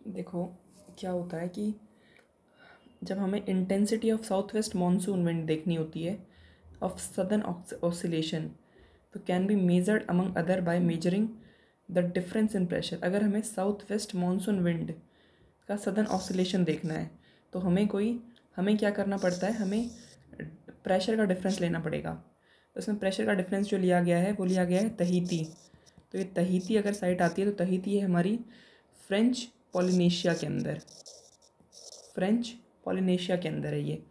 देखो क्या होता है कि जब हमें intensity of south west monsoon wind देखनी होती है ऑफ सदर्न ऑसिलेशन, तो can be measured among other by measuring the difference in pressure. अगर हमें साउथ वेस्ट मानसून विंड का सदर्न ऑसिलेशन देखना है तो हमें क्या करना पड़ता है, हमें प्रेशर का डिफरेंस लेना पड़ेगा। तो इसमें प्रेशर का डिफरेंस जो लिया गया है वो लिया गया है तहीती। तो ये तहीती अगर साइट आती है तो तहीती है हमारी फ्रेंच पॉलिनेशिया के अंदर, फ्रेंच पॉलिनेशिया के अंदर है ये,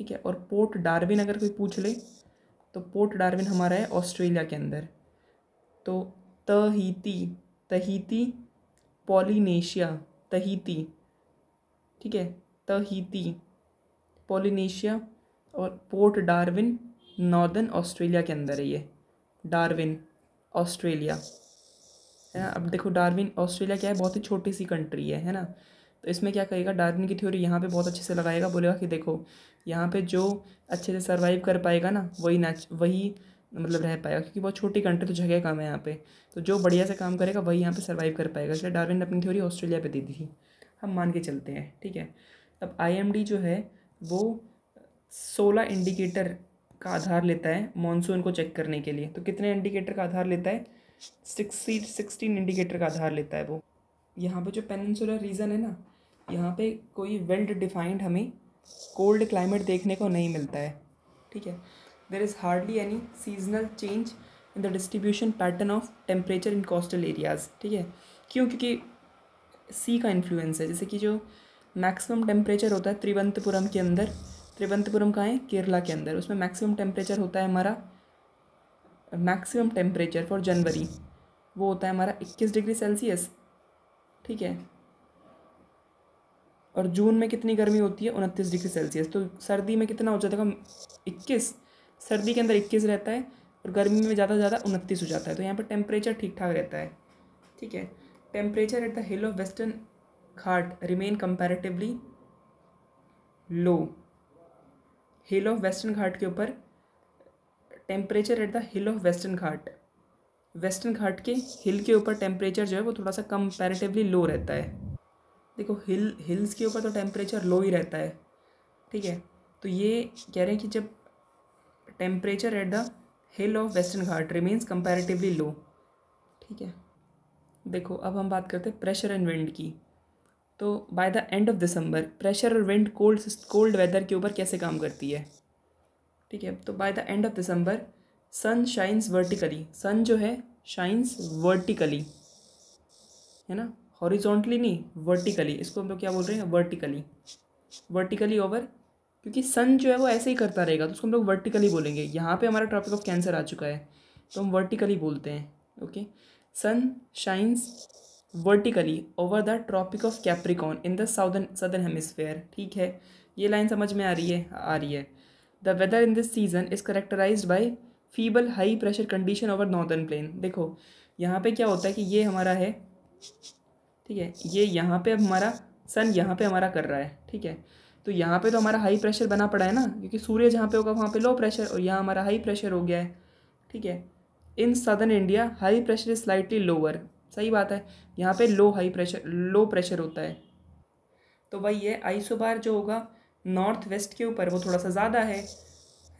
ठीक है। और पोर्ट डार्विन अगर कोई पूछ ले तो पोर्ट डार्विन हमारा है ऑस्ट्रेलिया के अंदर। तो तहीती, तहीती पॉलिनेशिया, तहीती, ठीक है, तहीती पॉलिनेशिया और पोर्ट डार्विन नॉर्दर्न ऑस्ट्रेलिया के अंदर है ये, डार्विन ऑस्ट्रेलिया है ना। अब देखो डार्विन ऑस्ट्रेलिया क्या है, बहुत ही छोटी सी कंट्री है ना। तो इसमें क्या कहेगा, डार्विन की थ्योरी यहाँ पे बहुत अच्छे से लगाएगा, बोलेगा कि देखो यहाँ पे जो अच्छे से सर्वाइव कर पाएगा ना वही मतलब रह पाएगा, क्योंकि बहुत छोटी कंट्री तो जगह कम है यहाँ पे, तो जो बढ़िया से काम करेगा वही यहाँ पे सर्वाइव कर पाएगा। इसलिए डार्विन ने अपनी थ्योरी ऑस्ट्रेलिया पे दी थी, हम मान के चलते हैं, ठीक है। अब IMD जो है वो 16 इंडिकेटर का आधार लेता है मॉनसून को चेक करने के लिए। तो कितने इंडिकेटर का आधार लेता है, 16 इंडिकेटर का आधार लेता है वो। यहाँ पे जो पेनिनसुलर रीजन है ना, यहाँ पे कोई वेल डिफाइंड हमें कोल्ड क्लाइमेट देखने को नहीं मिलता है, ठीक है। There is hardly any seasonal change in the distribution pattern of temperature in coastal areas, ठीक है। क्यों, क्योंकि सी का इन्फ्लुएंस है। जैसे कि जो मैक्सिमम टेम्परेचर होता है त्रिवंतपुरम के अंदर, त्रिवंतपुरम कहाँ है, केरला के अंदर, उसमें मैक्सिमम टेम्परेचर होता है हमारा, मैक्सिमम टेम्परेचर फॉर जनवरी वो होता है हमारा 21 डिग्री सेल्सियस, ठीक है। और जून में कितनी गर्मी होती है, 29 डिग्री सेल्सियस। तो सर्दी में कितना हो जाता है, 21, सर्दी के अंदर 21 रहता है और गर्मी में ज़्यादा से ज़्यादा 29 हो जाता है। तो यहाँ पर टेम्परेचर ठीक ठाक रहता है, ठीक है। Temperature at the hill of western Ghat remain comparatively low. Hill of western Ghat के ऊपर temperature at the hill of western Ghat, western Ghat के हिल के ऊपर टेम्परेचर जो है वो थोड़ा सा कंपैरेटिवली लो रहता है। देखो हिल्स के ऊपर तो टेम्परेचर लो ही रहता है, ठीक है। तो ये कह रहे हैं कि जब temperature at the hill of western Ghat remains comparatively low, ठीक है। देखो अब हम बात करते हैं प्रेशर एंड विंड की। तो by the end of December pressure और विंड कोल्ड वेदर के ऊपर कैसे काम करती है, ठीक है। तो by the end of December sun shines vertically, sun जो है शाइन्स वर्टिकली, है ना, हॉरिजॉन्टली नहीं, वर्टिकली। इसको हम लोग क्या बोल रहे हैं, वर्टिकली, वर्टिकली ओवर, क्योंकि सन जो है वो ऐसे ही करता रहेगा तो उसको हम लोग वर्टिकली बोलेंगे। यहाँ पे हमारा ट्रॉपिक ऑफ कैंसर आ चुका है तो हम वर्टिकली बोलते हैं, okay. Sun shines vertically over the tropic of Capricorn in the southern hemisphere, ठीक है। ये लाइन समझ में आ रही है। The weather in this season is characterised by feeble high pressure condition over northern plain. देखो यहाँ पे क्या होता है कि ये हमारा है, ठीक है, ये यहाँ पे अब हमारा सन यहाँ पे हमारा कर रहा है, ठीक है। तो यहाँ पे तो हमारा हाई प्रेशर बना पड़ा है ना, क्योंकि सूर्य जहाँ पे होगा वहाँ पे लो प्रेशर, और यहाँ हमारा हाई प्रेशर हो गया है, ठीक है। In southern India high pressure is slightly lower, सही बात है, यहाँ पे लो प्रेशर होता है। तो वही है, आइसोबार जो होगा नॉर्थ वेस्ट के ऊपर वो थोड़ा सा ज़्यादा है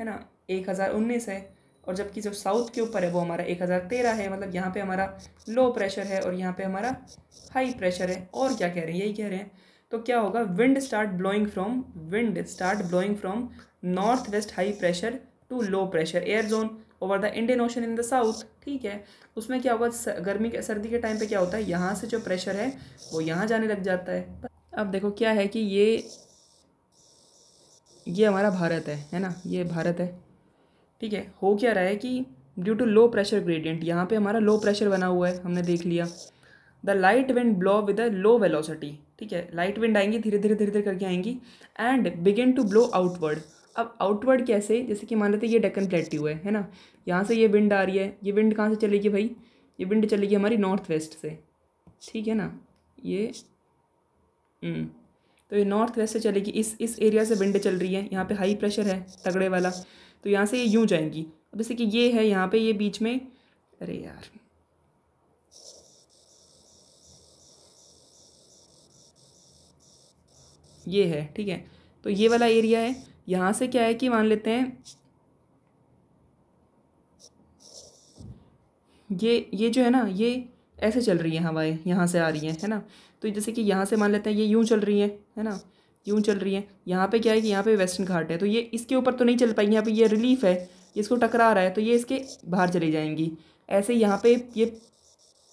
ना, 1019 है। और जबकि जो साउथ के ऊपर है वो हमारा 1013 है। मतलब यहाँ पे हमारा लो प्रेशर है और यहाँ पे हमारा हाई प्रेशर है। और क्या कह रहे हैं, यही कह रहे हैं। तो क्या होगा, wind start blowing from north west high pressure to low pressure air zone over the Indian Ocean in the south, ठीक है। उसमें क्या होगा, सर्दी के टाइम पे क्या होता है, यहाँ से जो प्रेशर है वो यहाँ जाने लग जाता है। अब देखो क्या है कि ये हमारा भारत है ना, ये भारत है, ठीक है। हो क्या रहा है कि due to low pressure gradient, यहाँ पे हमारा लो प्रेशर बना हुआ है, हमने देख लिया। The light wind blow with a low velocity, ठीक है, लाइट विंड आएंगी धीरे धीरे करके आएंगी and begin to blow outward. अब आउटवर्ड कैसे, जैसे कि मान लेते हैं ये डेक्कन प्लेट्यू है ना, यहाँ से ये विंड आ रही है, ये विंड कहाँ से चलेगी भाई, ये विंड चलेगी हमारी नॉर्थ वेस्ट से, ठीक है ना। ये तो ये नॉर्थ वेस्ट से चलेगी, इस एरिया से विंड चल रही है, यहाँ पे हाई प्रेशर है तगड़े वाला, तो यहाँ से ये यूँ जाएंगी। अब जैसे कि ये है यहाँ पे, ये बीच में, अरे यार ये है, ठीक है। तो ये वाला एरिया है, यहाँ से क्या है कि मान लेते हैं ये जो है ना, ये ऐसे चल रही है हवाएं, यहाँ से आ रही हैं, है ना। तो जैसे कि यहाँ से मान लेते हैं ये यूँ चल रही है ना, यूँ चल रही है। यहाँ पे क्या है कि यहाँ पे वेस्टर्न घाट है, तो ये इसके ऊपर तो नहीं चल पाएंगी, यहाँ पे ये रिलीफ है, ये इसको टकरा रहा है, तो ये इसके बाहर चली जाएंगी। ऐसे यहाँ पे ये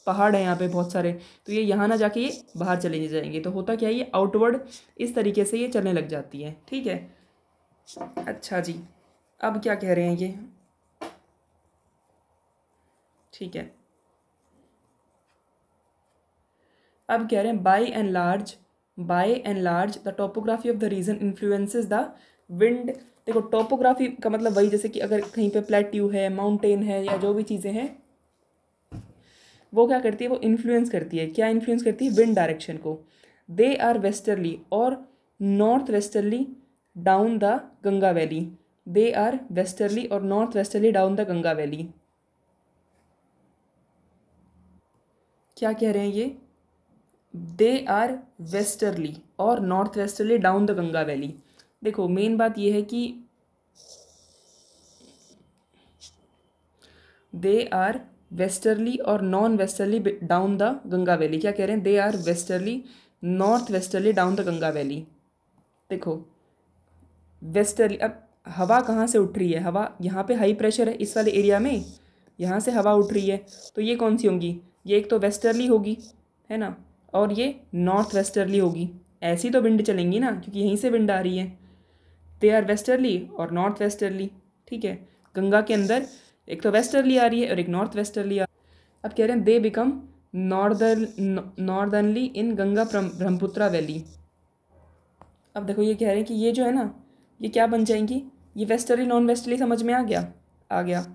पहाड़ है यहाँ पे बहुत सारे, तो ये यहाँ ना जाके ये बाहर चले जाएंगे। तो होता क्या है, ये आउटवर्ड इस तरीके से ये चलने लग जाती है, ठीक है। अच्छा जी, अब क्या कह रहे हैं ये, ठीक है। अब कह रहे हैं by and large the topography of the region influences the wind. देखो टोपोग्राफी का मतलब वही, जैसे कि अगर कहीं पे प्लेट्यू है, माउंटेन है, या जो भी चीज़ें हैं वो क्या करती है, वो इन्फ्लुएंस करती है। क्या इन्फ्लुएंस करती है, विंड डायरेक्शन को। दे आर वेस्टर्ली और north westerly down the Ganga valley. They are westerly और north westerly down the Ganga valley. क्या कह रहे हैं ये, दे आर वेस्टर्ली और north westerly down the Ganga valley. देखो मेन बात ये है कि दे आर वेस्टर्ली और non westerly down the Ganga valley. क्या कह रहे हैं, they are westerly north westerly down the Ganga valley. देखो वेस्टर्ली, अब हवा कहाँ से उठ रही है, हवा यहाँ पे हाई प्रेशर है इस वाले एरिया में, यहाँ से हवा उठ रही है, तो ये कौन सी होंगी, ये एक तो वेस्टर्ली होगी, है ना, और ये नॉर्थ वेस्टर्ली होगी। ऐसी तो विंड चलेंगी ना, क्योंकि यहीं से विंड आ रही है। दे आर वेस्टर्ली और नॉर्थ वेस्टर्ली, ठीक है। गंगा के अंदर एक तो वेस्टर्ली आ रही है और एक नॉर्थ वेस्टर्ली आ रही है। अब कह रहे हैं they become northernly in Ganga Brahmaputra valley. अब देखो ये कह रहे हैं कि ये जो है ना, ये क्या बन जाएंगी, ये वेस्टर्ली नॉन वेस्टर्ली समझ में आ गया, आ गया।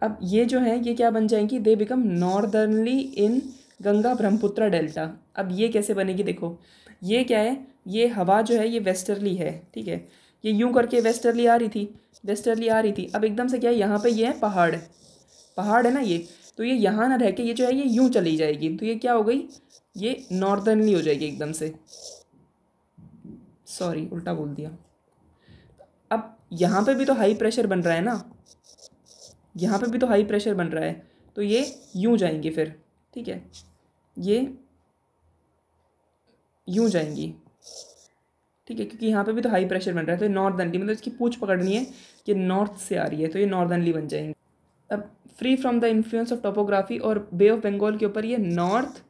अब ये जो है ये क्या बन जाएंगी, they become northernly in Ganga Brahmaputra delta. अब ये कैसे बनेगी, देखो ये क्या है, ये हवा जो है ये वेस्टर्ली है, ठीक है, ये यूं करके वेस्टर्ली आ रही थी, वेस्टर्ली आ रही थी। अब एकदम से क्या है, यहाँ पे ये है पहाड़, पहाड़ है ना ये, तो ये यहाँ ना रह के ये जो है ये यूं चली जाएगी, तो ये क्या हो गई, ये नॉर्दर्नली हो जाएगी एकदम से। सॉरी उल्टा बोल दिया। अब यहाँ पे भी तो हाई प्रेशर बन रहा है ना, यहाँ पे भी तो हाई प्रेशर बन रहा है, तो ये यूं जाएंगे फिर, ठीक है, ये यूं जाएंगी, ठीक है, क्योंकि यहाँ पे भी तो हाई प्रेशर बन रहा है, तो ये नॉर्दर्नली, मतलब इसकी पूंछ पकड़नी है कि नॉर्थ से आ रही है, तो ये नॉर्दर्नली बन जाएंगे। अब free from the influence of topography, और बे ऑफ बंगाल के ऊपर ये नॉर्थ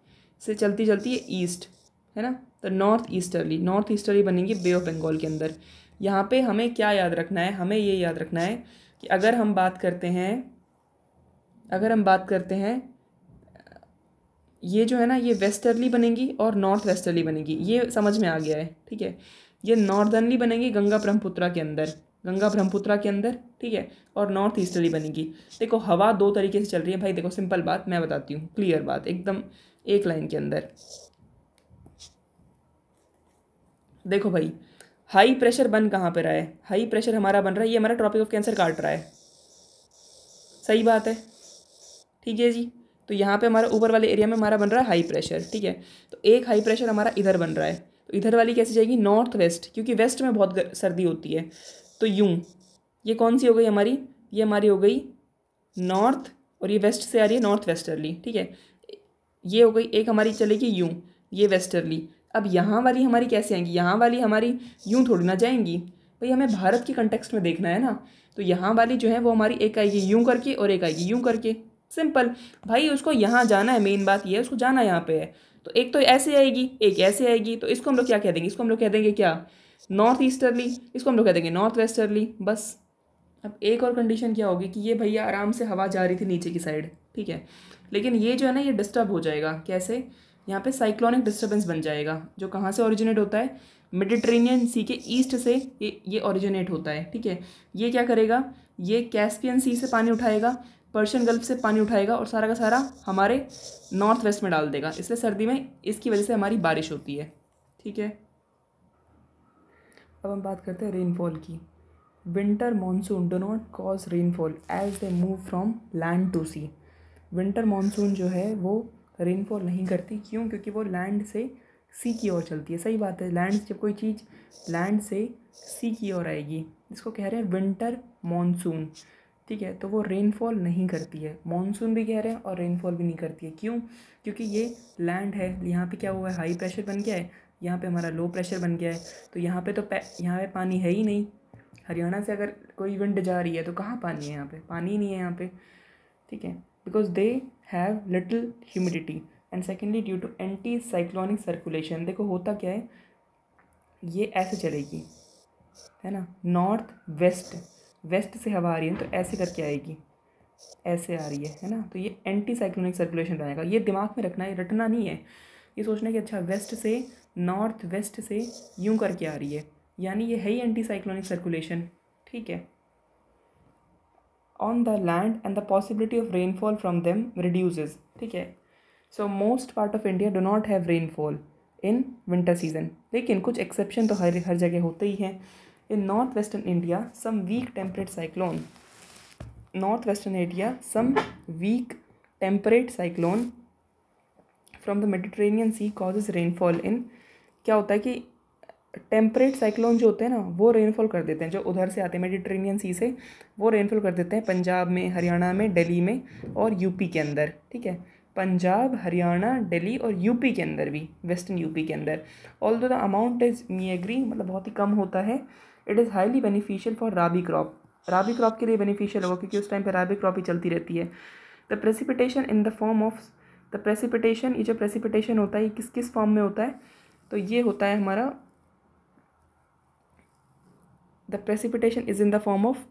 से चलती चलती है ईस्ट, है ना, तो नॉर्थ ईस्टर्ली बनेंगी बे ऑफ बंगाल के अंदर। यहाँ पे हमें क्या याद रखना है, हमें ये याद रखना है कि अगर हम बात करते हैं ये जो है ना, ये वेस्टर्ली बनेंगी और नॉर्थ वेस्टर्ली बनेगी, ये समझ में आ गया है, ठीक है। ये नॉर्दर्नली बनेंगी गंगा ब्रह्मपुत्रा के अंदर, ठीक है, और नॉर्थ ईस्टर्ली बनेगी। देखो हवा दो तरीके से चल रही है भाई, देखो सिंपल बात मैं बताती हूँ, क्लियर बात एकदम एक लाइन के अंदर। देखो भाई हाई प्रेशर बन कहाँ पे रहा है, हाई प्रेशर हमारा बन रहा है, ये हमारा ट्रॉपिक ऑफ कैंसर काट रहा है, सही बात है, ठीक है जी। तो यहाँ पे हमारा ऊपर वाले एरिया में हमारा बन रहा है हाई प्रेशर, ठीक है। तो एक हाई प्रेशर हमारा इधर बन रहा है, तो इधर वाली कैसे जाएगी, नॉर्थ वेस्ट, क्योंकि वेस्ट में बहुत सर्दी होती है, तो यूँ, ये कौन सी हो गई हमारी, ये हमारी हो गई नॉर्थ, और ये वेस्ट से आ रही है नॉर्थ वेस्टर्ली, ठीक है। ये हो गई एक हमारी चलेगी यूँ, ये वेस्टर्ली। अब यहाँ वाली हमारी कैसे आएंगी, यहाँ वाली हमारी यूँ थोड़ी ना जाएंगी भाई, हमें भारत की कंटेक्स्ट में देखना है ना। तो यहाँ वाली जो है वो हमारी एक आएगी यूँ करके और एक आएगी यूँ करके, सिंपल भाई। उसको यहाँ जाना है, मेन बात ये है उसको जाना यहाँ पे है। तो एक तो ऐसे आएगी, एक ऐसे आएगी, तो इसको हम लोग क्या कह देंगे, इसको हम लोग कह देंगे क्या, नॉर्थ ईस्टर्ली, इसको हम लोग कह देंगे नॉर्थ वेस्टर्ली, बस। अब एक और कंडीशन क्या होगी कि ये भैया आराम से हवा जा रही थी नीचे की साइड, ठीक है, लेकिन ये जो है ना ये डिस्टर्ब हो जाएगा, कैसे, यहाँ पे साइक्लोनिक डिस्टर्बेंस बन जाएगा, जो कहाँ से ओरिजिनेट होता है, मेडिटेरेनियन सी के ईस्ट से ये ओरिजिनेट होता है, ठीक है। ये क्या करेगा, ये कैस्पियन सी से पानी उठाएगा, पर्शियन गल्फ से पानी उठाएगा और सारा का सारा हमारे नॉर्थ वेस्ट में डाल देगा, इसलिए सर्दी में इसकी वजह से हमारी बारिश होती है, ठीक है। अब हम बात करते हैं रेनफॉल की। Winter monsoon do not cause rainfall as they move from land to sea. Winter monsoon जो है वो रेनफॉल नहीं करती, क्यों, क्योंकि वो लैंड से सी की ओर चलती है। सही बात है, लैंड जब कोई चीज़ लैंड से सी की ओर आएगी, इसको कह रहे हैं विंटर मॉनसून। ठीक है, तो वो रेनफॉल नहीं करती है, मॉनसून भी कह रहे हैं और रेनफॉल भी नहीं करती है। क्यों? क्योंकि ये लैंड है, यहाँ पे क्या हुआ है, हाई प्रेशर बन गया है, यहाँ पे हमारा लो प्रेशर बन गया है, तो यहाँ पे तो यहाँ पे पानी है ही नहीं। हरियाणा से अगर कोई विंड जा रही है तो कहाँ पानी है, यहाँ पे पानी ही नहीं है यहाँ पे। ठीक है, because they have little humidity and secondly due to anti cyclonic circulation. देखो होता क्या है, ये ऐसे चलेगी, है ना, नॉर्थ वेस्ट, वेस्ट से हवा आ रही है तो ऐसे करके आएगी, ऐसे आ रही है ना, तो ये एंटी साइक्लोनिक सर्कुलेशन रहेगा। ये दिमाग में रखना है, रटना नहीं है, ये सोचना है कि अच्छा वेस्ट से, नॉर्थ वेस्ट से यूं करके आ रही है, यानी ये है ही एंटी साइक्लोनिक सर्कुलेशन। ठीक है, on the land and the possibility of rainfall from them reduces. ठीक है, so most part of India do not have rainfall in winter season, लेकिन कुछ एक्सेप्शन तो हर जगह होते ही हैं। In north western India some weak temperate cyclone, north western area some weak temperate cyclone from the Mediterranean sea causes rainfall in. क्या होता है कि टेम्परेट साइक्लोन जो होते हैं ना वो रेनफॉल कर देते हैं, जो उधर से आते हैं मेडिटेरेनियन सी से, वो रेनफॉल कर देते हैं पंजाब में, हरियाणा में, दिल्ली में और यूपी के अंदर। ठीक है, पंजाब, हरियाणा, दिल्ली और यूपी के अंदर भी, वेस्टर्न यूपी के अंदर। Although the amount is meagre, मतलब बहुत ही कम होता है। It is highly beneficial for rabi crop, rabi crop के लिए बेनिफिशियल होगा क्योंकि उस टाइम पर राबी क्रॉप ही चलती रहती है। The precipitation in the form of, the precipitation, ये जो प्रेसिपिटेशन होता है ये किस किस फॉर्म में होता है, तो ये होता है हमारा, the precipitation is in the form of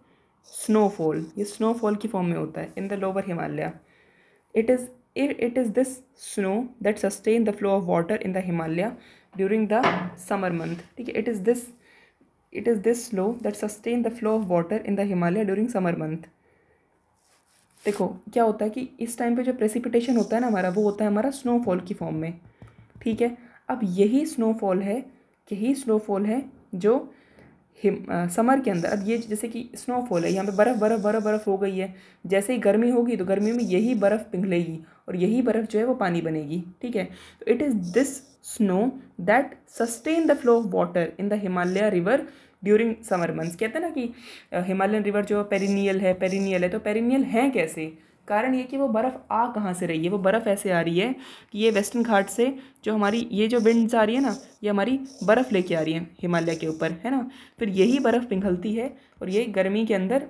snowfall, ये स्नोफॉल की फॉर्म में होता है in the lower Himalaya. It is this snow that sustain the flow of water in the Himalaya during the summer month. ठीक है, it is this snow that sustain the flow of water in the Himalaya during summer month. देखो क्या होता है कि इस time पे जो प्रेसिपिटेशन होता है ना हमारा, वो होता है हमारा स्नोफॉल की फॉर्म में। ठीक है, अब यही स्नोफॉल है जो समर के अंदर, अब ये जैसे कि स्नोफॉल है, यहाँ पे बर्फ़ बर्फ़ बर्फ़ बर्फ़ हो गई है, जैसे ही गर्मी होगी तो गर्मी में यही बर्फ़ पिघलेगी और यही बर्फ़ जो है वो पानी बनेगी। ठीक है, तो it is this snow that sustain the flow of water in the Himalaya river during summer months. कहते हैं ना कि हिमालयन रिवर जो पेरिनियल है, तो पेरिनियल है कैसे, कारण ये कि वो बर्फ़ आ कहाँ से रही है, वो बर्फ़ ऐसे आ रही है कि ये वेस्टर्न घाट से जो हमारी ये जो विंड्स आ रही है ना, ये हमारी बर्फ़ लेके आ रही है हिमालय के ऊपर, है ना, फिर यही बर्फ़ पिघलती है और ये गर्मी के अंदर,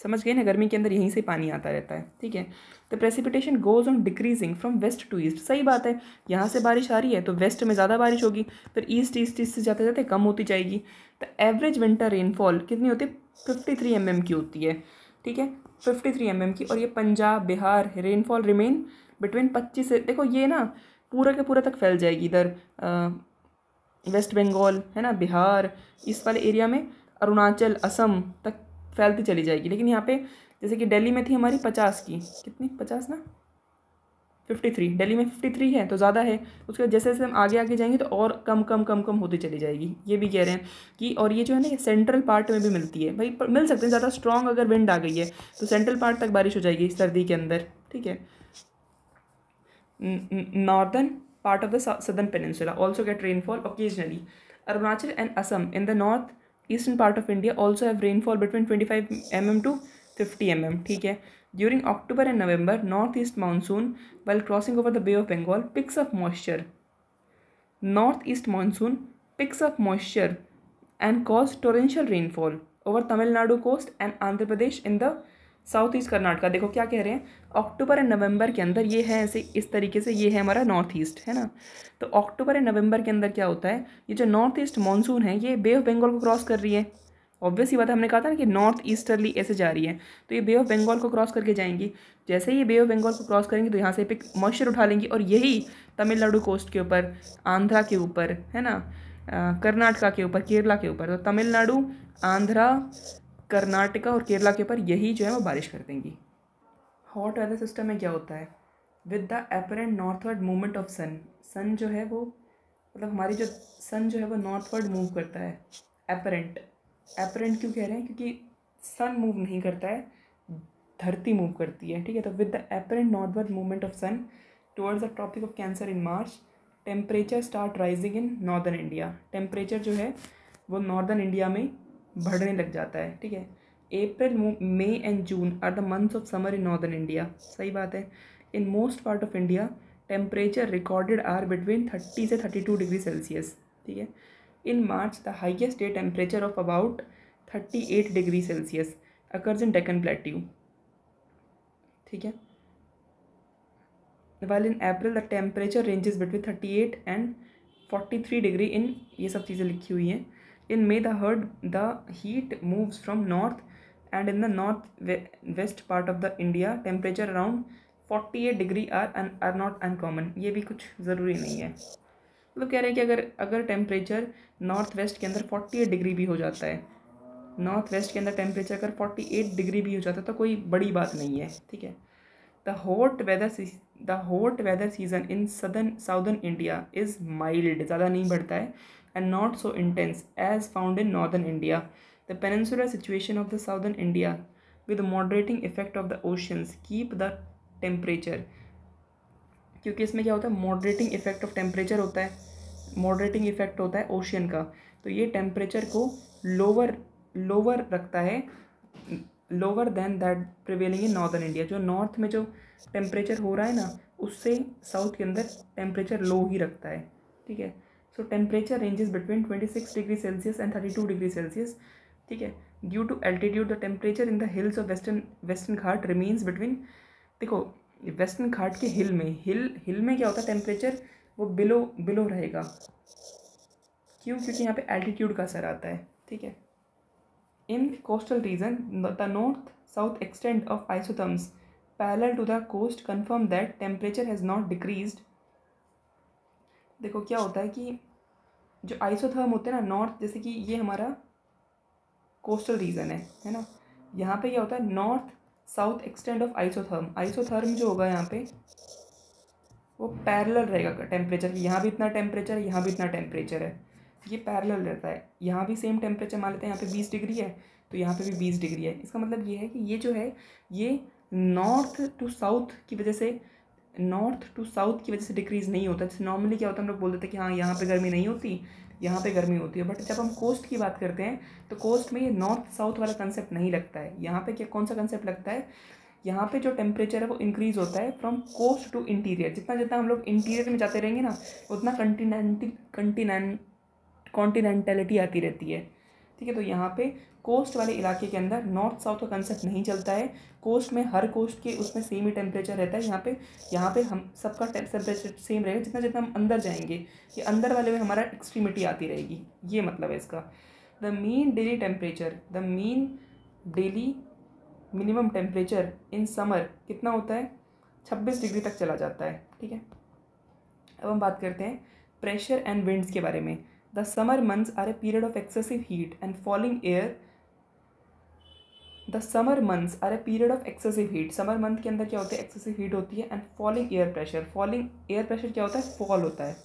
समझ गए ना, गर्मी के अंदर यहीं से पानी आता रहता है। ठीक है, the precipitation goes on decreasing from west to east. सही बात है, यहाँ से बारिश आ रही है तो वेस्ट में ज़्यादा बारिश होगी, फिर ईस्ट से जाते जाते कम होती जाएगी। द एवरेज विंटर रेनफॉल कितनी होती है, 53 mm की होती है। ठीक है, 53 mm की, और ये Punjab, Bihar rainfall remain between 25 से, देखो ये ना पूरा के पूरा तक फैल जाएगी, इधर वेस्ट बंगाल है ना, बिहार, इस वाले एरिया में, अरुणाचल, असम तक फैलती चली जाएगी। लेकिन यहाँ पे जैसे कि दिल्ली में थी हमारी 50 की, कितनी 50 ना 53, दिल्ली में 53 है तो ज़्यादा है, उसके बाद जैसे जैसे हम आगे आगे जाएंगे तो और कम कम कम कम होती चली जाएगी। ये भी कह रहे हैं कि, और ये जो है ना ये सेंट्रल पार्ट में भी मिलती है, भाई मिल सकते हैं, ज़्यादा स्ट्रॉन्ग अगर विंड आ गई है तो सेंट्रल पार्ट तक बारिश हो जाएगी सर्दी के अंदर। ठीक है, northern part of the southern peninsula also get rainfall occasionally. Arunachal and Assam in the north eastern part of India also have rainfall between 25 mm to 50 mm. ठीक है, during October and November northeast monsoon while crossing over the Bay of Bengal picks up moisture. Northeast monsoon picks up moisture and cause torrential rainfall over Tamil Nadu coast and Andhra Pradesh in the south east Karnataka. देखो क्या कह रहे हैं, October and November के अंदर ये है ऐसे इस तरीके से, ये है हमारा नॉर्थ ईस्ट, है ना, तो अक्टूबर एंड नवंबर के अंदर क्या होता है, ये जो नॉर्थ ईस्ट मानसून है ये बे ऑफ बंगाल को क्रॉस कर रही है। ऑब्वियस ही बात है, हमने कहा था ना कि नॉर्थ ईस्टर्ली ऐसे जा रही है, तो ये बे ऑफ बंगाल को क्रॉस करके जाएंगी। जैसे ही ये बे ऑफ बंगाल को क्रॉस करेंगे तो यहाँ से पिक मॉइस्चर उठा लेंगी और यही तमिलनाडु कोस्ट के ऊपर, आंध्रा के ऊपर, है ना, कर्नाटका के ऊपर, केरला के ऊपर, तो तमिलनाडु, आंध्रा, कर्नाटका और केरला के ऊपर यही जो है वो बारिश कर देंगी। हॉट वेदर सिस्टम में क्या होता है, with the apparent northward movement of sun, sun जो है वो, मतलब हमारी जो सन जो है वो नॉर्थवर्ड मूव करता है। एपरेंट, एपरेंट क्यों कह रहे हैं, क्योंकि सन मूव नहीं करता है, धरती मूव करती है। ठीक है, तो with the apparent northward movement of sun towards the tropic of Cancer in March temperature start rising in northern India, temperature जो है वो नॉर्दर्न इंडिया में बढ़ने लग जाता है, ठीक है। April, May and June are the months of summer in northern India, सही बात है। In most part of India temperature recorded are between 30 से 32 डिग्री सेल्सियस, ठीक है। In March the highest day temperature of about 38 degree Celsius occurs in Deccan plateau, ठीक है। while in April the temperature ranges between 38 and 43 degree in, ये सब चीज़ें लिखी हुई हैं। इन May the heat moves from north and in the north west part of the India temperature around 48 degree are not uncommon, ये भी कुछ ज़रूरी नहीं है। मतलब कह रहे हैं कि अगर टेम्परेचर नॉर्थ वेस्ट के अंदर 48 डिग्री भी हो जाता है, नॉर्थ वेस्ट के अंदर टेम्परेचर अगर 48 डिग्री भी हो जाता है तो कोई बड़ी बात नहीं है, ठीक है। The hot weather season in southern India is mild, ज़्यादा नहीं बढ़ता है, and not so intense as found in northern India. The peninsular situation of the southern India with the moderating effect of the oceans keep the temperature, क्योंकि इसमें क्या होता है, moderating effect of temperature होता है, मॉडरेटिंग इफेक्ट होता है ocean का, तो ये टेम्परेचर को लोअर रखता है, lower than that prevailing in northern India. जो नॉर्थ में जो टेम्परेचर हो रहा है ना, उससे साउथ के अंदर टेम्परेचर लो ही रखता है, ठीक है। So temperature ranges between 26 degree Celsius and 32 degree Celsius, ठीक है। Due to altitude the temperature in the hills of western Ghat remains between, देखो वेस्टर्न घाट के हिल में क्या होता है, टेम्परेचर वो बिलो रहेगा, क्यों, क्योंकि यहाँ पे एल्टीट्यूड का असर आता है, ठीक है। In coastal region, the north-south extent of isotherms parallel to the coast confirm that temperature has not decreased. देखो क्या होता है कि जो आइसोथर्म होते हैं ना नॉर्थ, जैसे कि ये हमारा कोस्टल रीजन है ना, यहाँ पे क्या होता है, north south extend of isotherm जो होगा यहाँ पे वो पैरेलल रहेगा टेम्परेचर, यहाँ भी इतना टेम्परेचर है, यहाँ भी इतना टेम्परेचर है, ये पैरेलल रहता है। यहाँ भी सेम टेम्परेचर मान लेते हैं, यहाँ पे 20 डिग्री है तो यहाँ पे भी 20 डिग्री है। इसका मतलब ये है कि ये जो है ये नॉर्थ टू साउथ की वजह से डिक्रीज़ नहीं होता। जैसे नॉर्मली क्या होता है, हम लोग बोल देते हैं कि हाँ यहाँ पे गर्मी नहीं होती, यहाँ पे गर्मी होती है, बट जब हम कोस्ट की बात करते हैं तो कोस्ट में ये नॉर्थ साउथ वाला कंसेप्ट नहीं लगता है। यहाँ पे क्या कौन सा कंसेप्ट लगता है, यहाँ पे जो टेम्परेचर है वो इंक्रीज़ होता है फ्रॉम कोस्ट टू इंटीरियर। जितना हम लोग इंटीरियर में जाते रहेंगे ना, उतना कॉन्टिनेंटलिटी आती रहती है, ठीक है। तो यहाँ पे कोस्ट वाले इलाके के अंदर नॉर्थ साउथ का कंसेप्ट नहीं चलता है। कोस्ट में हर कोस्ट के उसमें सेम ही टेम्परेचर रहता है। यहाँ पे हम सबका टेम्परेचर सेम रहेगा। जितना हम अंदर जाएंगे, ये अंदर वाले में हमारा एक्सट्रीमिटी आती रहेगी, ये मतलब है इसका। The mean daily minimum temperature in summer कितना होता है, 26 डिग्री तक चला जाता है, ठीक है। अब हम बात करते हैं प्रेशर एंड विंड्स के बारे में। The summer months are a period of excessive heat and falling air. Summer month के अंदर क्या होता है, एक्सेसिव हीट होती है, एंड फॉलिंग एयर प्रेशर क्या होता है, फॉल होता है।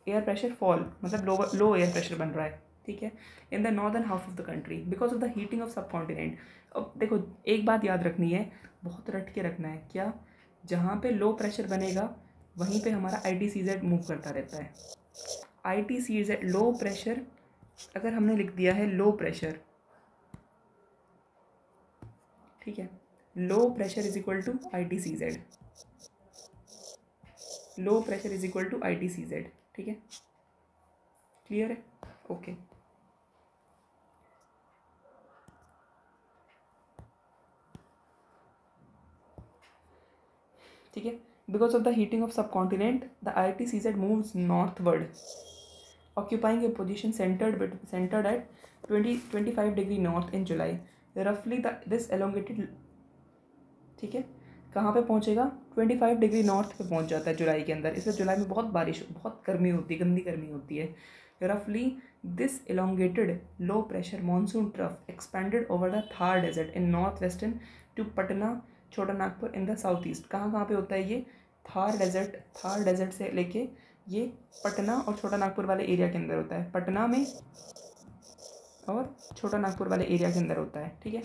एयर प्रेशर फॉल मतलब लो एयर प्रेशर बन रहा है, ठीक है, in the northern half of the country because of the heating of सब कॉन्टिनेंट। अब देखो एक बात याद रखनी है, बहुत रट के रखना है, क्या, जहाँ पे लो प्रेशर बनेगा वहीं पे हमारा ITCZ मूव करता रहता है। ITCZ लो प्रेशर, अगर हमने लिख दिया है लो प्रेशर, ठीक है, low pressure is equal to ITCZ, low pressure is equal to ITCZ, ठीक है, क्लियर है, ओके। ठीक है, because of the heating of subcontinent the ITCZ moves northward occupying a position centred at 25 degree north in July रफली this elongated, ठीक है, कहाँ पे पहुँचेगा, 25 डिग्री नॉर्थ पे पहुँच जाता है जुलाई के अंदर। इसलिए जुलाई में बहुत गर्मी होती है, गंदी गर्मी होती है। रफली this elongated low pressure monsoon trough expanded over the Thar desert in north western to Patna Chota Nagpur in the south east. कहाँ पे होता है ये, थार डेजर्ट से लेके ये पटना और छोटा नागपुर वाले एरिया के अंदर होता है, पटना में और छोटा नागपुर वाले एरिया के अंदर होता है, ठीक है।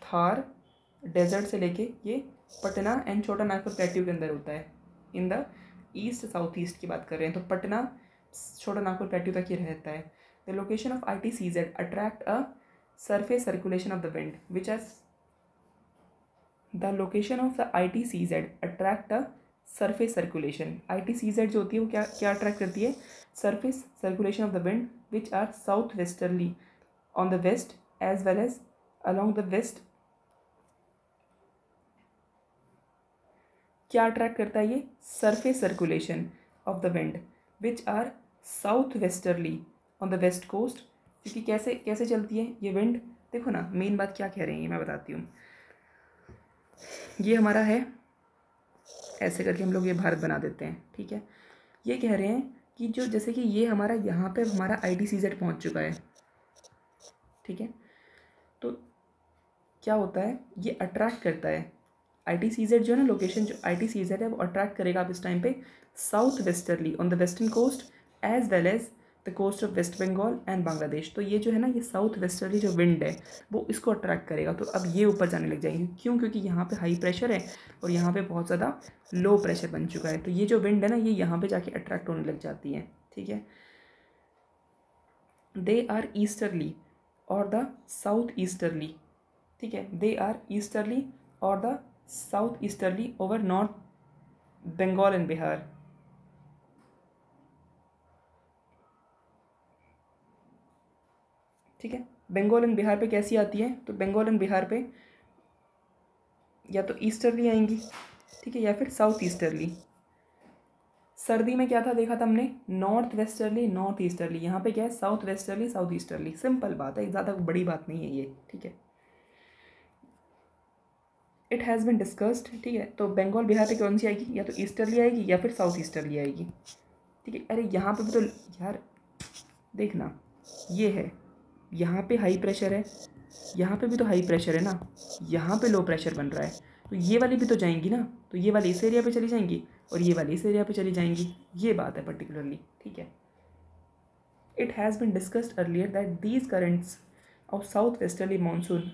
थार डेजर्ट से लेके ये पटना एंड छोटा नागपुर प्लेट्यू के अंदर होता है, in the east south east की बात कर रहे हैं, तो पटना छोटा नागपुर प्लेट्यू तक ही रहता है। The location of ITCZ attract a surface circulation of the wind which are the location of the ITCZ attract a surface circulation. ITCZ जो होती है वो क्या क्या अट्रैक्ट करती है, surface circulation of the wind which are south westerly on the west as well as along the west. क्या attract करता है ये, surface circulation of the wind which are south westerly on the west coast. क्योंकि कैसे कैसे चलती है ये विंड, देखो ना मेन बात क्या कह रहे हैं ये मैं बताती हूँ। ये हमारा है, ऐसे करके हम लोग ये भारत बना देते हैं, ठीक है। ये कह रहे हैं कि जो जैसे कि ये हमारा यहाँ पे हमारा ITCZ पहुँच चुका है, ठीक है। तो क्या होता है, ये अट्रैक्ट करता है ITCZ जो है ना, लोकेशन जो ITCZ है वो अट्रैक्ट करेगा आप इस टाइम पे south westerly on the western coast as well as the coast of west Bengal and Bangladesh. तो ये जो है ना, ये साउथ वेस्टर्ली जो विंड है वो इसको अट्रैक्ट करेगा। तो अब ये ऊपर जाने लग जाएंगे, क्यों, क्योंकि यहाँ पे हाई प्रेशर है और यहाँ पे बहुत ज़्यादा लो प्रेशर बन चुका है। तो ये जो विंड है ना, ये यहाँ पे जाके अट्रैक्ट होने लग जाती है, ठीक है। दे आर ईस्टर्ली और द साउथ ईस्टर्ली, ठीक है, दे आर ईस्टर्ली और the south easterly over north Bengal and Bihar. ठीक है, बंगाल एंड बिहार पे कैसी आती है, तो बंगाल एंड बिहार पे या तो ईस्टर्ली आएंगी, ठीक है, या फिर साउथ ईस्टर्ली। सर्दी में क्या था देखा था हमने, नॉर्थ वेस्टर्ली नॉर्थ ईस्टर्ली। यहाँ पे क्या है, south westerly south easterly. Simple बात है, ज़्यादा बड़ी बात नहीं है ये, ठीक है। इट हैज़ बिन डिस्कस्ड, ठीक है। तो बंगाल बिहार पे कौन सी आएगी, या तो ईस्टर्ली आएगी या फिर साउथ ईस्टर्ली आएगी, ठीक है। अरे यहाँ पे भी तो यार देखना, ये है, यहाँ पे हाई प्रेशर है, यहाँ पे भी तो हाई प्रेशर है ना, यहाँ पे लो प्रेशर बन रहा है, तो ये वाली भी तो जाएंगी ना, तो ये वाली इस एरिया पे चली जाएंगी और ये वाली इस एरिया पे चली जाएंगी। ये बात है पर्टिकुलरली, ठीक है। It has been discussed earlier that these currents of south westerly monsoon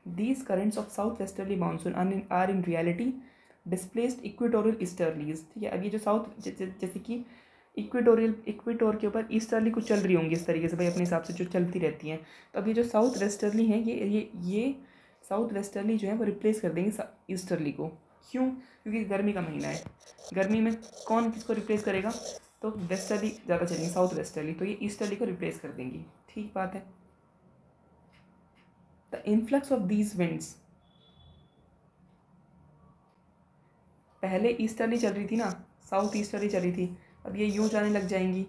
these currents of south westerly monsoon are in reality displaced equatorial easterlies, ठीक है। अब ये जो साउथ जैसे कि इक्वेटोर के ऊपर ईस्टर्ली कुछ चल रही होंगी इस तरीके से भाई, अपने हिसाब से जो चलती रहती हैं। तो अब ये जो साउथ वेस्टर्ली हैं, ये साउथ वेस्टर्ली जो है वो रिप्लेस कर देंगे ईस्टर्ली को। क्यों, क्योंकि गर्मी का महीना है, गर्मी में कौन किसको रिप्लेस करेगा, तो वेस्टर्ली ज़्यादा चलेंगे, साउथ वेस्टर्ली, तो ये ईस्टर्ली को रिप्लेस कर देंगी, ठीक बात है। The influx of these winds, पहले ईस्टर्ली चल रही थी ना, साउथ ईस्टर्ली चल रही थी, अब ये यूं जाने लग जाएंगी,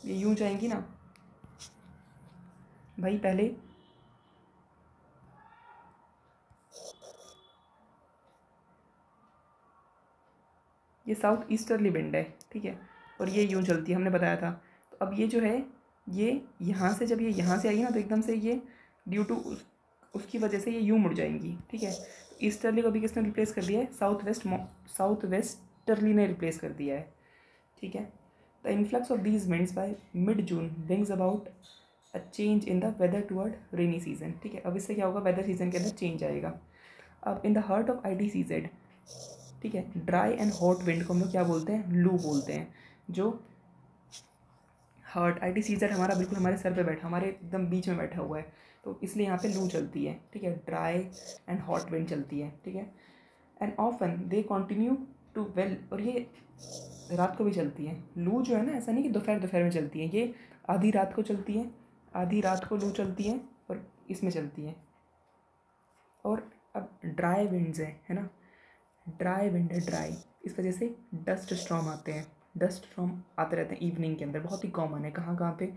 ये यूं जाएंगी ना भाई। पहले ये साउथ ईस्टर्ली विंड है, ठीक है, और ये यूं चलती है, हमने बताया था। तो अब ये जो है, ये यहाँ से जब ये यहाँ से आएगी ना, तो एकदम से ये ड्यू टू उसकी वजह से ये यूं मुड़ जाएंगी, ठीक है। ईस्टर्ली को भी किसने रिप्लेस कर दिया है, साउथ वेस्टर्ली ने रिप्लेस कर दिया है, ठीक है। The influx of these winds by mid June brings about a change in the weather toward rainy season, ठीक है। अब इससे क्या होगा, वेदर सीजन के अंदर चेंज आएगा। अब in the heart of ITCZ, ठीक है, ड्राई एंड हॉट विंड को हम लोग क्या बोलते हैं, लू बोलते हैं। जो हार्ट ITCZ हमारा बिल्कुल हमारे सर पे बैठा, हमारे एकदम बीच में बैठा हुआ है, तो इसलिए यहाँ पे लू चलती है, ठीक है, ड्राई एंड हॉट विंड चलती है, ठीक है। And often they continue to well, और ये रात को भी चलती है। लू जो है ना, ऐसा नहीं कि दोपहर दोपहर में चलती है, ये आधी रात को चलती है, आधी रात को लू चलती है और इसमें चलती है। और अब ड्राई विंड्स है ना, ड्राई विंड है, ड्राई, इस वजह से डस्ट स्टॉर्म आते हैं, डस्ट स्टॉर्म आते रहते हैं इवनिंग के अंदर, बहुत ही कॉमन है। कहाँ कहाँ पे,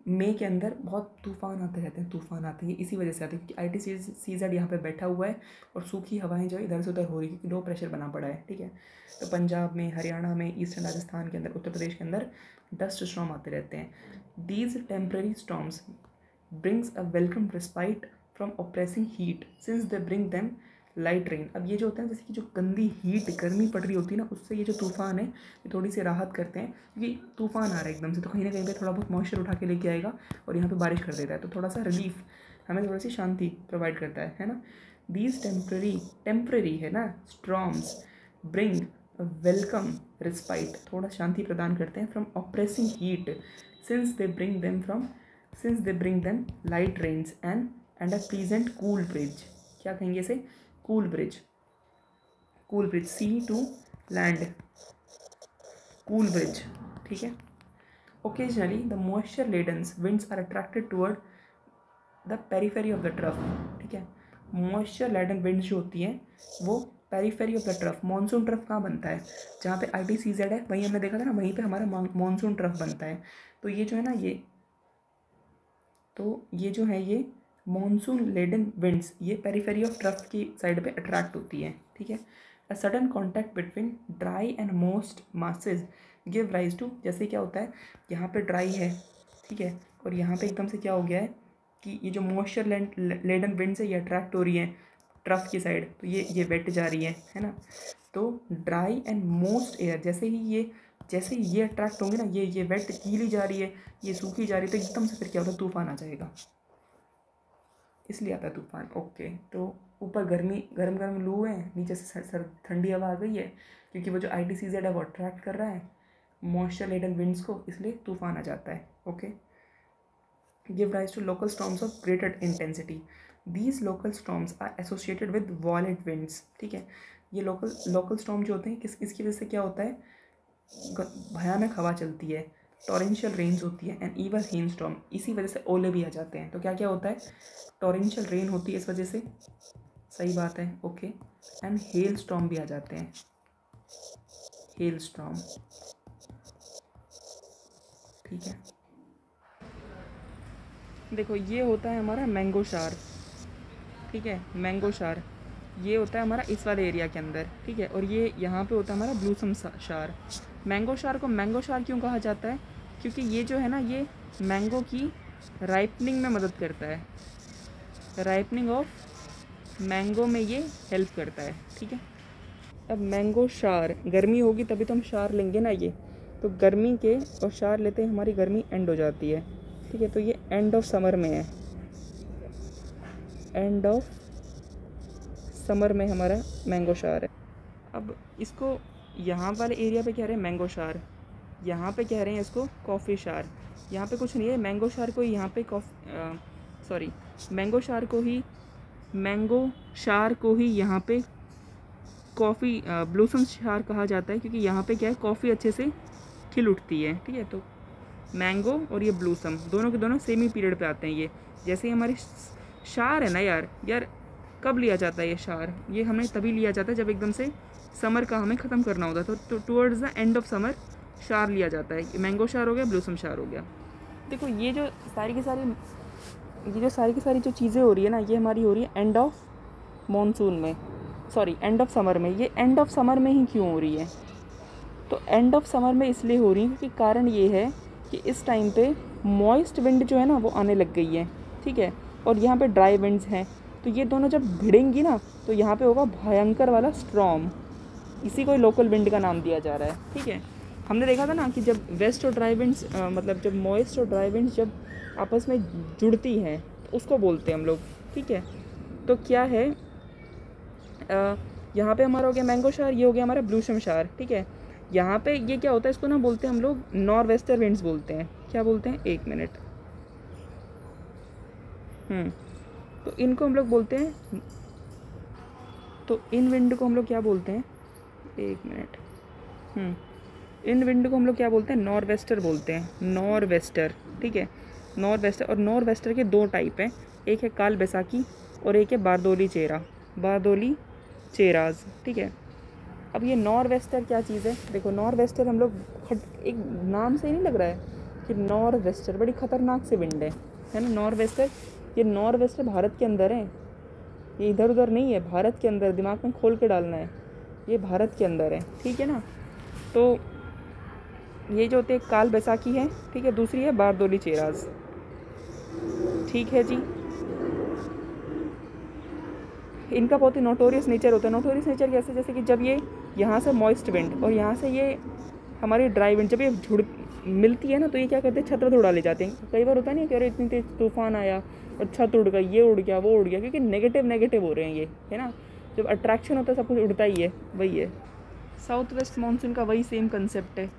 मई के अंदर बहुत तूफान आते रहते हैं, तूफान आते हैं, इसी वजह से आते हैं क्योंकि ITCZ यहाँ पे बैठा हुआ है और सूखी हवाएं जो इधर से उधर हो रही है, क्योंकि लो प्रेशर बना पड़ा है, ठीक है। तो पंजाब में, हरियाणा में, ईस्टर्न राजस्थान के अंदर, उत्तर प्रदेश के अंदर डस्ट स्टॉर्म आते रहते हैं। These temporary storms brings a welcome respite from oppressing heat since they bring them light rain. अब ये जो होता है, जैसे कि जो गंदी हीट गर्मी पड़ रही होती है ना, उससे ये जो तूफ़ान है ये थोड़ी सी राहत करते हैं, क्योंकि तूफ़ान आ रहा है एकदम से, तो कहीं ना कहीं पे थोड़ा बहुत मॉइस्चर उठा के लेके आएगा और यहाँ पे बारिश कर देता है, तो थोड़ा सा रिलीफ हमें, थोड़ी सी शांति प्रोवाइड करता है ना। दीज टेम्पररी है ना स्ट्रॉम्स ब्रिंग वेलकम रिस्पाइट, थोड़ा शांति प्रदान करते हैं, from oppressing heat since they bring them light rains and a pleasant cool breeze. क्या कहेंगे इसे? Cool breeze sea to land, cool breeze, ठीक है। Occasionally the moisture ladens winds are attracted toward the periphery of the trough, ठीक है। Moisture laden winds जो होती हैं वो periphery of the trough, monsoon trough कहाँ बनता है? जहाँ पे ITCZ है वहीं हमने देखा था ना, वहीं पे हमारा मानसून ट्रफ बनता है। तो ये जो है ना ये जो है ये मानसून लेडन विंड्स ये पेरीफेरी ऑफ ट्रफ की साइड पे अट्रैक्ट होती है, ठीक है। A sudden contact between dry and moist masses give rise to, जैसे क्या होता है यहाँ पे ड्राई है, ठीक है, और यहाँ पे एकदम से क्या हो गया है कि ये जो मॉइस्चर लेडन विंड्स है ये अट्रैक्ट हो रही है ट्रफ की साइड, तो ये वेट जा रही है ना। तो ड्राई एंड मोस्ट एयर जैसे ही ये अट्रैक्ट होंगे ना, ये वेट गीली जा रही है, ये सूखी जा रही है, तो एकदम से फिर क्या होता है, तूफान आ जाएगा, इसलिए आता है तूफान। ओके, तो ऊपर गर्म लू है, नीचे से ठंडी हवा आ गई है, क्योंकि वो जो ITCZ है वो अट्रैक्ट कर रहा है मॉइस्चर लेडन विंड्स को, इसलिए तूफान आ जाता है। Okay, give rise to local storms of greater intensity, these local storms are associated with violent winds, ठीक है। ये लोकल स्टॉर्म जो होते हैं इसकी वजह से क्या होता है, भयानक हवा चलती है, टॉरेंशियल रेन्स होती है एंड इवन हेन स्टॉर्म, इसी वजह से ओले भी आ जाते हैं। तो क्या क्या होता है, टॉरेंशियल रेन होती है इस वजह से, सही बात है, ओके, एंड हेल स्टॉर्म भी आ जाते हैं, हेल स्टॉर्म, ठीक है। देखो ये होता है हमारा मैंगो शार, ठीक है, मैंगो शार ये होता है हमारा इस वाले एरिया के अंदर, ठीक है, और ये यहाँ पे होता है हमारा ब्लूसम शार। मैंगो शार को मैंगो शार क्यों कहा जाता है? क्योंकि ये जो है ना ये मैंगो की राइपनिंग में मदद करता है, राइपनिंग ऑफ मैंगो में ये हेल्प करता है, ठीक है। अब मैंगो शार, गर्मी होगी तभी तो हम शार लेंगे ना, ये तो गर्मी के और शार लेते हैं हमारी गर्मी एंड हो जाती है, ठीक है। तो ये एंड ऑफ समर में है, एंड ऑफ समर में हमारा मैंगो शार है। अब इसको यहाँ वाले एरिया पे कह रहे हैं मैंगो शार, यहाँ पे कह रहे हैं इसको कॉफ़ी शार। यहाँ पे कुछ नहीं है, मैंगो शार को यहाँ पे मैंगो शार को ही यहाँ पे कॉफ़ी ब्लूसम शार कहा जाता है, क्योंकि यहाँ पे क्या है, कॉफ़ी अच्छे से खिल उठती है, ठीक है। तो मैंगो और ये ब्लूसम दोनों के दोनों सेम ही पीरियड पे आते हैं। ये जैसे हमारे शार है ना यार कब लिया जाता है ये शार? ये हमें तभी लिया जाता है जब एकदम से समर का हमें ख़त्म करना होता है, तो towards the end of summer शार लिया जाता है। मैंगो शार हो गया, ब्लूसम शार हो गया। देखो ये जो सारी की सारी जो चीज़ें हो रही है ना, ये हमारी हो रही है एंड ऑफ मॉनसून में, एंड ऑफ समर में। ये एंड ऑफ समर में ही क्यों हो रही है? तो एंड ऑफ समर में इसलिए हो रही है क्योंकि कारण ये है कि इस टाइम पे मॉइस्ट विंड जो है ना वो आने लग गई है, ठीक है, और यहाँ पे ड्राई विंड्स हैं, तो ये दोनों जब भिड़ेंगी ना तो यहाँ पे होगा भयंकर वाला स्ट्रॉम, इसी को लोकल विंड का नाम दिया जा रहा है, ठीक है। हमने देखा था ना कि जब वेस्ट और ड्राई विंड्स मतलब जब मॉइस्ट और ड्राई विंड्स जब आपस में जुड़ती हैं तो उसको बोलते हैं हम लोग, ठीक है। तो क्या है, यहाँ पे हमारा हो गया मैंगो शार, ये हो गया हमारा ब्लूसम शार, ठीक है। यहाँ पे ये क्या होता है, इसको ना बोलते हैं हम लोग नॉर्थ वेस्टर विंड्स बोलते हैं। क्या बोलते हैं, एक मिनट, तो इनको हम लोग बोलते हैं, तो इन विंड को हम लोग क्या बोलते हैं, एक मिनट, इन विंड को हम लोग क्या बोलते हैं, नॉर्थ वेस्टर बोलते हैं, नॉर्थ वेस्टर, ठीक है, नॉर्थ वेस्टर। और नॉर्थ वेस्टर के दो टाइप हैं, एक है काल बैसाखी और एक है बारदोली चेराज, ठीक है। अब ये नॉर्थ वेस्टर क्या चीज़ है, देखो नॉर्थ वेस्टर हम लोग एक नाम से ही नहीं लग रहा है कि नॉर्थ वेस्टर बड़ी ख़तरनाक से विंड है ना नॉर्थ वेस्टर। ये नॉर्थ वेस्टर भारत के अंदर है, ये इधर उधर नहीं है, भारत के अंदर, दिमाग में खोल के डालना है, ये भारत के अंदर है, ठीक है ना। तो ये जो होते हैं काल बैसाखी है, ठीक है, दूसरी है बारदोली चेराज, ठीक है जी। इनका बहुत ही नोटोरियस नेचर होता है। नोटोरियस नेचर कैसे, जैसे कि जब ये यहाँ से मॉइस्ट विंड और यहाँ से ये हमारी ड्राई विंड जब ये मिलती है ना, तो ये क्या करते हैं, छतर उड़ा ले जाते हैं। कई बार होता नहीं है कि अरे इतनी तेज तूफान आया और छत उड़ गई, ये उड़ गया, वो उड़ गया, क्योंकि नेगेटिव नेगेटिव हो रहे हैं ये, है ना। जब अट्रैक्शन होता है सब कुछ उड़ता ही है, वही है। साउथ वेस्ट मानसून का वही सेम कंसेप्ट है।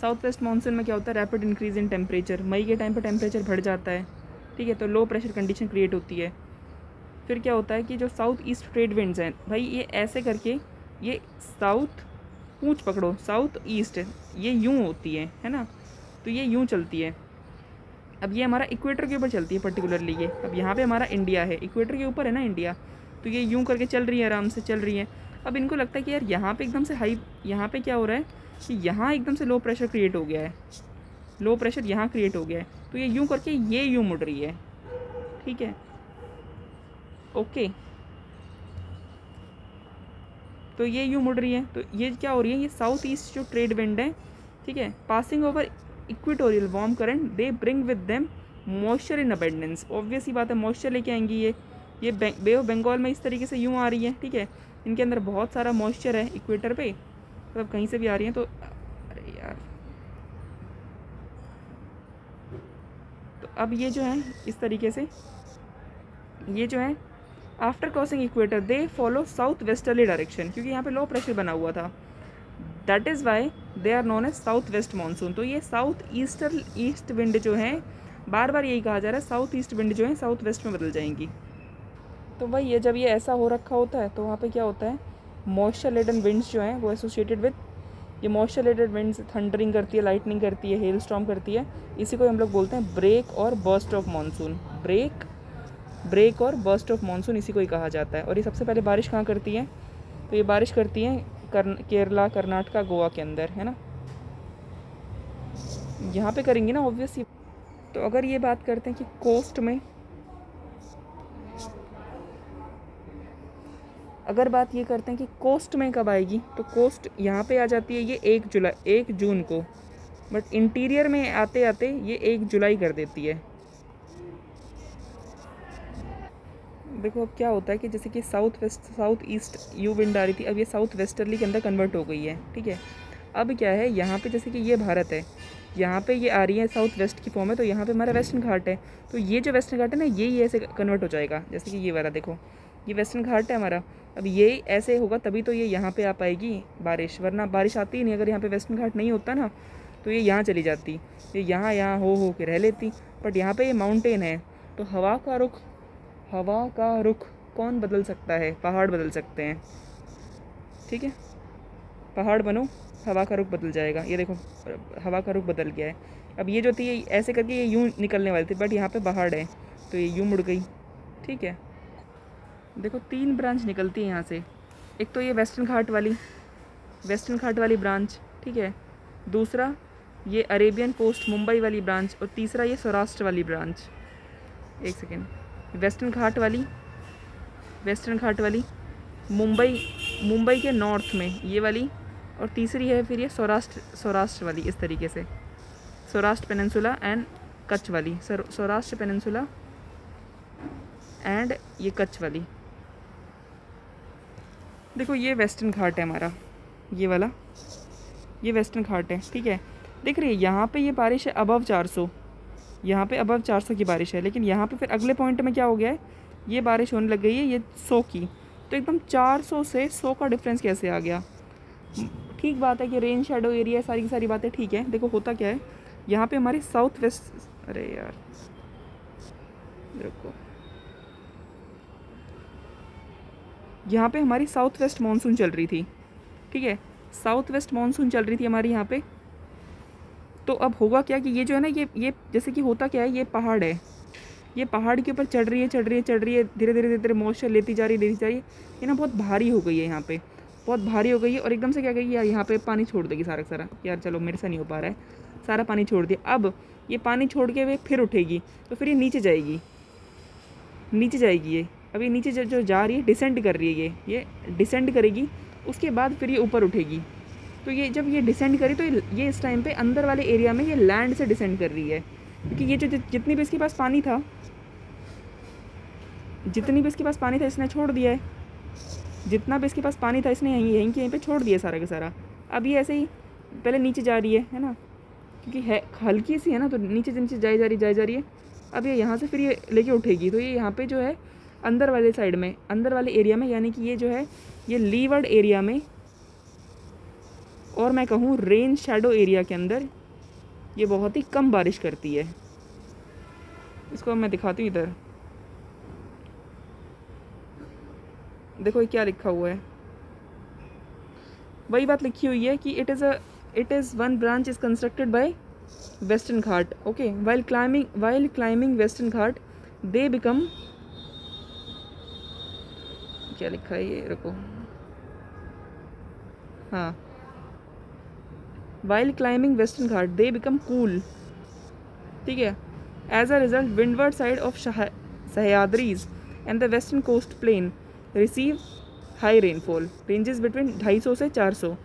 साउथ वेस्ट मानसून में क्या होता है, रैपिड इंक्रीज इन टेम्परेचर, मई के टाइम पर टेम्परेचर बढ़ जाता है, ठीक है, तो लो प्रेशर कंडीशन क्रिएट होती है। फिर क्या होता है कि जो साउथ ईस्ट ट्रेड विंड्स हैं भाई, ये ऐसे करके, ये साउथ, पूंछ पकड़ो, साउथ ईस्ट ये यूँ होती है ना, तो ये यूँ चलती है। अब ये हमारा इक्वेटर के ऊपर चलती है पर्टिकुलरली ये, अब यहाँ पे हमारा इंडिया है, इक्वेटर के ऊपर है ना इंडिया, तो ये यूँ करके चल रही है, आराम से चल रही है। अब इनको लगता है कि यार यहाँ पे एकदम से हाई, यहाँ पे क्या हो रहा है कि यहाँ एकदम से लो प्रेशर क्रिएट हो गया है, लो प्रेशर यहाँ क्रिएट हो गया है, तो ये यूँ करके ये यूँ मुड़ रही है, ठीक है, ओके। तो ये यूँ मुड़ रही है, तो ये क्या हो रही है, ये साउथ ईस्ट जो ट्रेड विंड है, ठीक है, passing over equatorial warm current, they bring with them moisture in abundance. Obvious ही बात है, मॉइस्चर लेके आएंगी ये बे ऑफ बंगाल में इस तरीके से यूँ आ रही है, ठीक है, इनके अंदर बहुत सारा मॉइस्चर है इक्वेटर पे, मतलब कहीं से भी आ रही है। तो अरे यार, तो अब ये जो है इस तरीके से, ये जो है after crossing equator they follow south westerly direction, क्योंकि यहाँ पे लो प्रेशर बना हुआ था, that is why they are known as south west monsoon. तो ये साउथ ईस्ट विंड जो है, बार बार यही कहा जा रहा है, साउथ ईस्ट विंड जो है साउथ वेस्ट में बदल जाएंगी। तो वही है, जब ये ऐसा हो रखा होता है तो वहाँ पे क्या होता है, मॉइस्चर लेडन विंड्स जो हैं वो एसोसिएटेड विद, ये मॉइस्चर लेडन विंड्स थंडरिंग करती है, लाइटनिंग करती है, हेल स्टॉर्म करती है, इसी को हम लोग बोलते हैं ब्रेक और बर्स्ट ऑफ मानसून। ब्रेक और बर्स्ट ऑफ मानसून इसी को ही कहा जाता है। और ये सबसे पहले बारिश कहाँ करती है, तो ये बारिश करती है केरला, कर्नाटका, गोवा के अंदर, है ना, यहाँ पे करेंगी ना ऑब्वियसली। तो अगर ये बात करते हैं कि कोस्ट में, अगर बात ये करते हैं कि कोस्ट में कब आएगी, तो कोस्ट यहाँ पे आ जाती है ये 1 जून को, बट इंटीरियर में आते आते ये 1 जुलाई कर देती है। देखो अब क्या होता है कि जैसे कि साउथ ईस्ट यू विंड आ रही थी, अब ये साउथ वेस्टर्ली के अंदर कन्वर्ट हो गई है, ठीक है। अब क्या है, यहाँ पे जैसे कि ये भारत है, यहाँ पे ये आ रही है साउथ वेस्ट की फॉर्म में, तो यहाँ पे हमारा वेस्टर्न घाट है, तो ये जो वेस्टर्न घाट है ना, ये ऐसे कन्वर्ट हो जाएगा, जैसे कि ये वाला देखो, ये वेस्टर्न घाट है हमारा, अब ये ऐसे होगा तभी तो ये यहाँ पे आ पाएगी बारिश, वरना बारिश आती ही नहीं। अगर यहाँ पे वेस्टर्न घाट नहीं होता ना, तो ये यहाँ चली जाती, ये यहाँ हो के रह लेती, बट यहाँ पे ये माउंटेन है, तो हवा का रुख कौन बदल सकता है, पहाड़ बदल सकते हैं, ठीक है, पहाड़ बनो, हवा का रुख बदल जाएगा। ये देखो हवा का रुख बदल गया है। अब ये जो थी ये ऐसे करके ये यूँ निकलने वाली थी, बट यहाँ पे पहाड़ है तो ये यूँ मुड़ गई, ठीक है। देखो 3 ब्रांच निकलती है यहाँ से, एक तो ये वेस्टर्न घाट वाली ब्रांच, ठीक है, दूसरा ये अरेबियन कोस्ट मुंबई वाली ब्रांच, और तीसरा ये सौराष्ट्र वाली ब्रांच। एक सेकेंड, वेस्टर्न घाट वाली मुंबई के नॉर्थ में ये वाली, और तीसरी है फिर ये सौराष्ट्र वाली, इस तरीके से सौराष्ट्र पेनिनसुला एंड कच्छ वाली, सौराष्ट्र पेनिनसुला एंड ये कच्छ वाली। देखो ये वेस्टर्न घाट है हमारा, ये वाला ये वेस्टर्न घाट है, ठीक है। देख रही है यहाँ पे ये बारिश है अबव 400, यहाँ पे अबव 400 की बारिश है, लेकिन यहाँ पे फिर अगले पॉइंट में क्या हो गया है, ये बारिश होने लग गई है ये 100 की, तो एकदम 400 से 100 का डिफरेंस कैसे आ गया। ठीक बात है कि रेन शेडो एरिया, सारी की सारी बातें ठीक है। देखो होता क्या है, यहाँ पे हमारी साउथ वेस्ट, अरे यार देखो, यहाँ पे हमारी साउथ वेस्ट मानसून चल रही थी, ठीक है, साउथ वेस्ट मानसून चल रही थी हमारी यहाँ पे। तो अब होगा क्या कि ये जो है ना, ये जैसे कि होता क्या है, ये पहाड़ है, ये पहाड़ के ऊपर चढ़ रही है, धीरे धीरे मॉइस्चर लेती जा रही है, ये ना बहुत भारी हो गई है, यहाँ पे बहुत भारी हो गई है, और एकदम से क्या कही यार यहाँ पे पानी छोड़ देगी सारा का सारा, यार चलो मेरे से नहीं हो पा रहा है, सारा पानी छोड़ दिया। अब ये पानी छोड़ के वे फिर उठेगी, तो फिर ये नीचे जाएगी ये, अब ये नीचे जो जा रही है, डिसेंड कर रही है, ये डिसेंड करेगी, उसके बाद फिर ये ऊपर उठेगी। तो ये जब ये डिसेंड करी, तो ये इस टाइम पे अंदर वाले एरिया में ये लैंड से डिसेंड कर रही है, क्योंकि ये जो जितनी भी इसके पास पानी था इसने छोड़ दिया है, जितना भी इसके पास पानी था इसने यहीं पे छोड़ दिया सारा का सारा। अब ये ऐसे ही पहले नीचे जा रही है ना, क्योंकि है हल्की सी है ना, तो नीचे जाई जा रही है, अब ये यहाँ से फिर ये लेके उठेगी, तो ये यहाँ पे जो है अंदर वाले साइड में, अंदर वाले एरिया में, यानी कि ये जो है ये लीवर्ड एरिया में, और मैं कहूँ रेन शैडो एरिया के अंदर ये बहुत ही कम बारिश करती है। इसको मैं दिखाती हूँ इधर, देखो ये क्या लिखा हुआ है, वही बात लिखी हुई है कि it is one branch is constructed by western Ghat. Okay, while climbing western Ghat they become, क्या लिखा है ये, रुको, हाँ, while climbing western Ghat they become cool, ठीक है। As a result windward side of Sahyadris and the western coast plain receive high rainfall, ranges between 250 से 400।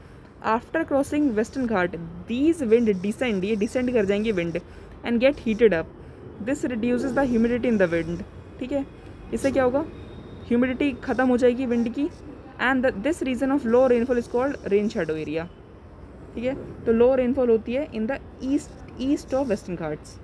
After crossing western Ghat these wind descend, ये डिसेंड कर जाएंगे wind, and get heated up, this reduces the humidity in the wind, ठीक है। इससे क्या होगा, humidity ख़त्म हो जाएगी विंड की, and this region of low rainfall is called rain shadow area, ठीक है। तो लो रेनफॉल होती है in the east of western Ghats.